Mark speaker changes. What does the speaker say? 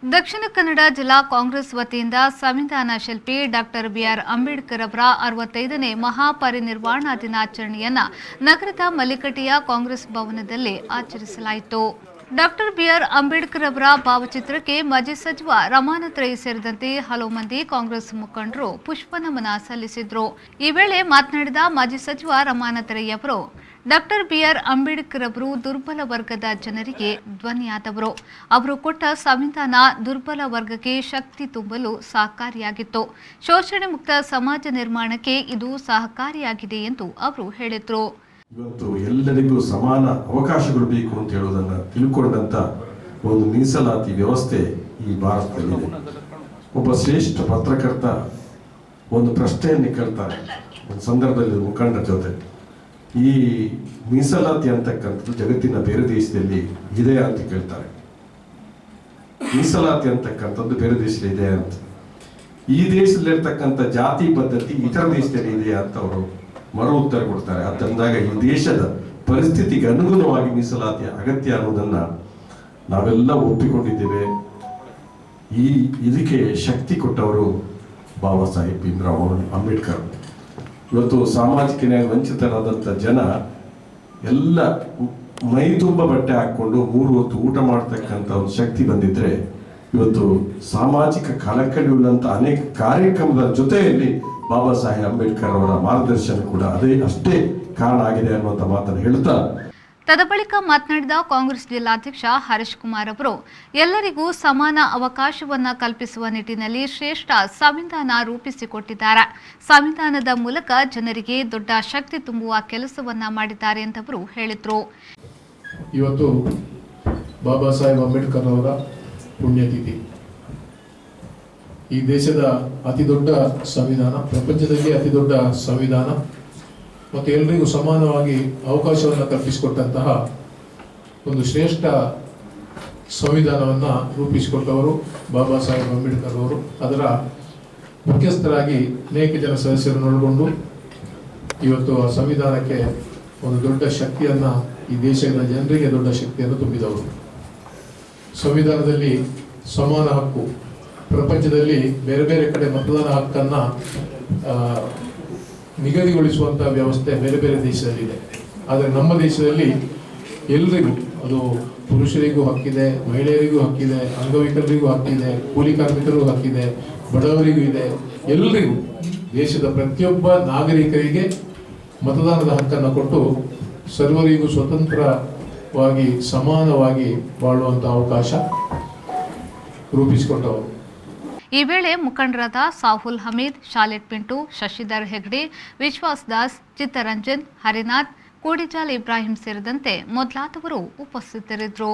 Speaker 1: ದಕ್ಷಿಣ ಕನ್ನಡ ಜಿಲ್ಲಾ ಕಾಂಗ್ರೆಸ್ ವತಿಯಿಂದ ಸಂವಿಧಾನ ಶಿಲ್ಪಿ ಡಾಕ್ಟರ್ ಬಿಆರ್ ಅಂಬೇಡ್ಕರ್ ಅವರ 65ನೇ ಮಹಾಪರಿನಿರ್ವಾಣ ದಿನಾಚರಣೆಯನ್ನು ನಗರದ ಮಲ್ಲಿಕಟ್ಟಿಯ ಕಾಂಗ್ರೆಸ್ ಭವನದಲ್ಲಿ ಆಚರಿಸಲಾಯಿತು. ಡಾಕ್ಟರ್ ಬಿಆರ್ ಅಂಬೇಡ್ಕರ್ ಅವರ ಭಾವಚಿತ್ರಕ್ಕೆ ಮಾಜಿ ಸಚಿವ ರಮಾನಾಥ್ ರೈ ಸೇರಿದಂತೆ ಹಲವು ಮಂದಿ ಕಾಂಗ್ರೆಸ್ ಮುಖಂಡರು ಪುಷ್ಪನಮನ ಸಲ್ಲಿಸಿದರು. ಈ ವೇಳೆ ಮಾತನಾಡಿದ ಮಾಜಿ ಸಚಿವ ರಮಾನಾಥ್ ರೈ ಅವರು, ಡಾಕ್ಟರ್ ಬಿಆರ್ ಅಂಬೇಡ್ಕರ್ ಅವರು ದುರ್ಬಲ ವರ್ಗದ ಜನರಿಗೆ ಧ್ವನಿಯಾದವರು. ಅವರು ಕೊಟ್ಟ ಸಂವಿಧಾನ ದುರ್ಬಲ ವರ್ಗಕ್ಕೆ ಶಕ್ತಿ ತುಂಬಲು ಸಹಕಾರಿಯಾಗಿತ್ತು. ಶೋಷಣೆ ಮುಕ್ತ ಸಮಾಜ ನಿರ್ಮಾಣಕ್ಕೆ ಇದು ಸಹಕಾರಿಯಾಗಿದೆ ಎಂದು ಅವರು ಹೇಳಿದರು.
Speaker 2: ಇವತ್ತು ಎಲ್ಲರಿಗೂ ಸಮಾನ ಅವಕಾಶಗಳು ಬೇಕು ಅಂತ ಹೇಳುವುದನ್ನು ತಿಳ್ಕೊಂಡಂತ ಒಂದು ಮೀಸಲಾತಿ ವ್ಯವಸ್ಥೆ ಈ ಭಾರತದಲ್ಲಿದೆ. ಒಬ್ಬ ಶ್ರೇಷ್ಠ ಪತ್ರಕರ್ತ ಒಂದು ಪ್ರಶ್ನೆಯನ್ನು ಕೇಳ್ತಾರೆ ಒಂದು ಸಂದರ್ಭದಲ್ಲಿ ಮುಖಂಡರ ಜೊತೆ, ಈ ಮೀಸಲಾತಿ ಅಂತಕ್ಕಂಥದ್ದು ಜಗತ್ತಿನ ಬೇರೆ ದೇಶದಲ್ಲಿ ಇದೆ ಅಂತ ಕೇಳ್ತಾರೆ. ಮೀಸಲಾತಿ ಅಂತಕ್ಕಂಥದ್ದು ಬೇರೆ ದೇಶದಲ್ಲಿ ಇದೆ ಅಂತ, ಈ ದೇಶದಲ್ಲಿರ್ತಕ್ಕಂಥ ಜಾತಿ ಪದ್ಧತಿ ಇತರ ದೇಶದಲ್ಲಿ ಇದೆಯಾ ಅಂತ ಅವರು ಮರು ಉತ್ತರ ಕೊಡ್ತಾರೆ. ಅಂತಂದಾಗ ಈ ದೇಶದ ಪರಿಸ್ಥಿತಿಗೆ ಅನುಗುಣವಾಗಿ ಮೀಸಲಾತಿಯ ಅಗತ್ಯ ಅನ್ನೋದನ್ನ ನಾವೆಲ್ಲ ಒಪ್ಪಿಕೊಂಡಿದ್ದೇವೆ. ಇದಕ್ಕೆ ಶಕ್ತಿ ಕೊಟ್ಟವರು ಬಾಬಾ ಸಾಹೇಬ್ ಭೀಮರಾವ್ ಅಂಬೇಡ್ಕರ್. ಇವತ್ತು ಸಾಮಾಜಿಕ ನ್ಯಾಯ ವಂಚಿತರಾದಂಥ ಜನ ಎಲ್ಲ ಮೈ ತುಂಬ ಬಟ್ಟೆ ಹಾಕೊಂಡು 3 ಹೊತ್ತು ಊಟ ಮಾಡ್ತಕ್ಕಂಥ ಒಂದು ಶಕ್ತಿ ಬಂದಿದ್ರೆ, ಇವತ್ತು ಸಾಮಾಜಿಕ ಕಳಕಳಿಯುಳ್ಳಂತ ಅನೇಕ ಕಾರ್ಯಕ್ರಮದ ಜೊತೆಯಲ್ಲಿ ಬಾಬಾ ಸಾಹೇಬ್ ಅಂಬೇಡ್ಕರ್ ಅವರ ಮಾರ್ಗದರ್ಶನ ಕೂಡ ಅಷ್ಟೇ ಕಾರಣ ಆಗಿದೆ ಅನ್ನುವಂಥ ಮಾತನ್ನು ಹೇಳ್ತಾ,
Speaker 1: ತದಬಳಿಕ ಮಾತನಾಡಿದ ಕಾಂಗ್ರೆಸ್ ಜಿಲ್ಲಾಧ್ಯಕ್ಷ ಹರೀಶ್ ಕುಮಾರ್ ಅವರು, ಎಲ್ಲರಿಗೂ ಸಮಾನ ಅವಕಾಶವನ್ನು ಕಲ್ಪಿಸುವ ನಿಟ್ಟಿನಲ್ಲಿ ಶ್ರೇಷ್ಠ ಸಂವಿಧಾನ ರೂಪಿಸಿಕೊಟ್ಟಿದ್ದಾರೆ. ಸಂವಿಧಾನದ ಮೂಲಕ ಜನರಿಗೆ ದೊಡ್ಡ ಶಕ್ತಿ ತುಂಬುವ ಕೆಲಸವನ್ನ ಮಾಡಿದ್ದಾರೆ ಎಂದವರು ಹೇಳಿದರು.
Speaker 3: ಇವತ್ತು ಬಾಬಾ ಸಾಹೇಬ್ ಅಂಬೇಡ್ಕರ್ ಅವರ ಪುಣ್ಯತಿಥಿ. ಈ ದೇಶದ ಅತಿ ದೊಡ್ಡ ಸಂವಿಧಾನ, ಪ್ರಪಂಚದಲ್ಲಿ ಅತಿ ದೊಡ್ಡ ಸಂವಿಧಾನ ಮತ್ತು ಎಲ್ಲರಿಗೂ ಸಮಾನವಾಗಿ ಅವಕಾಶವನ್ನು ಕಲ್ಪಿಸಿಕೊಟ್ಟಂತಹ ಒಂದು ಶ್ರೇಷ್ಠ ಸಂವಿಧಾನವನ್ನು ರೂಪಿಸಿಕೊಟ್ಟವರು ಬಾಬಾ ಸಾಹೇಬ್ ಅಂಬೇಡ್ಕರ್ ಅವರು. ಅದರ ಮುಖ್ಯಸ್ಥರಾಗಿ ಅನೇಕ ಜನ ಸದಸ್ಯರನ್ನು ಒಳಗೊಂಡು ಇವತ್ತು ಆ ಸಂವಿಧಾನಕ್ಕೆ ಒಂದು ದೊಡ್ಡ ಶಕ್ತಿಯನ್ನು, ಈ ದೇಶದ ಜನರಿಗೆ ದೊಡ್ಡ ಶಕ್ತಿಯನ್ನು ತುಂಬಿದವರು. ಸಂವಿಧಾನದಲ್ಲಿ ಸಮಾನ ಹಕ್ಕು, ಪ್ರಪಂಚದಲ್ಲಿ ಬೇರೆ ಬೇರೆ ಕಡೆ ಮತದಾನ ಹಕ್ಕನ್ನು ನಿಗದಿಗೊಳಿಸುವಂಥ ವ್ಯವಸ್ಥೆ ಬೇರೆ ಬೇರೆ ದೇಶದಲ್ಲಿದೆ. ಆದರೆ ನಮ್ಮ ದೇಶದಲ್ಲಿ ಎಲ್ರಿಗೂ, ಅದು ಪುರುಷರಿಗೂ ಹಕ್ಕಿದೆ, ಮಹಿಳೆಯರಿಗೂ ಹಕ್ಕಿದೆ, ಅಂಗವಿಕಲರಿಗೂ ಹಕ್ಕಿದೆ, ಕೂಲಿ ಕಾರ್ಮಿಕರಿಗೂ ಹಕ್ಕಿದೆ, ಬಡವರಿಗೂ ಇದೆ. ಎಲ್ರಿಗೂ, ದೇಶದ ಪ್ರತಿಯೊಬ್ಬ ನಾಗರಿಕರಿಗೆ ಮತದಾನದ ಹಕ್ಕನ್ನು ಕೊಟ್ಟು ಸರ್ವರಿಗೂ ಸ್ವತಂತ್ರವಾಗಿ ಸಮಾನವಾಗಿ ಬಾಳುವಂಥ ಅವಕಾಶ ರೂಪಿಸಿಕೊಟ್ಟವರು.
Speaker 1: ಈ ವೇಳೆ ಮುಖಂಡರಾದ ಸಾಹುಲ್ ಹಮೀದ್, ಶಾಲೆಟ್ ಪಿಂಟು, ಶಶಿಧರ್ ಹೆಗ್ಡೆ, ವಿಶ್ವಾಸ್ ದಾಸ್, ಚಿತ್ತರಂಜನ್, ಹರಿನಾಥ್, ಕೋಡಿಜಾಲ್ ಇಬ್ರಾಹಿಂ ಸೇರಿದಂತೆ ಮೊದಲಾದವರು ಉಪಸ್ಥಿತರಿದ್ದರು.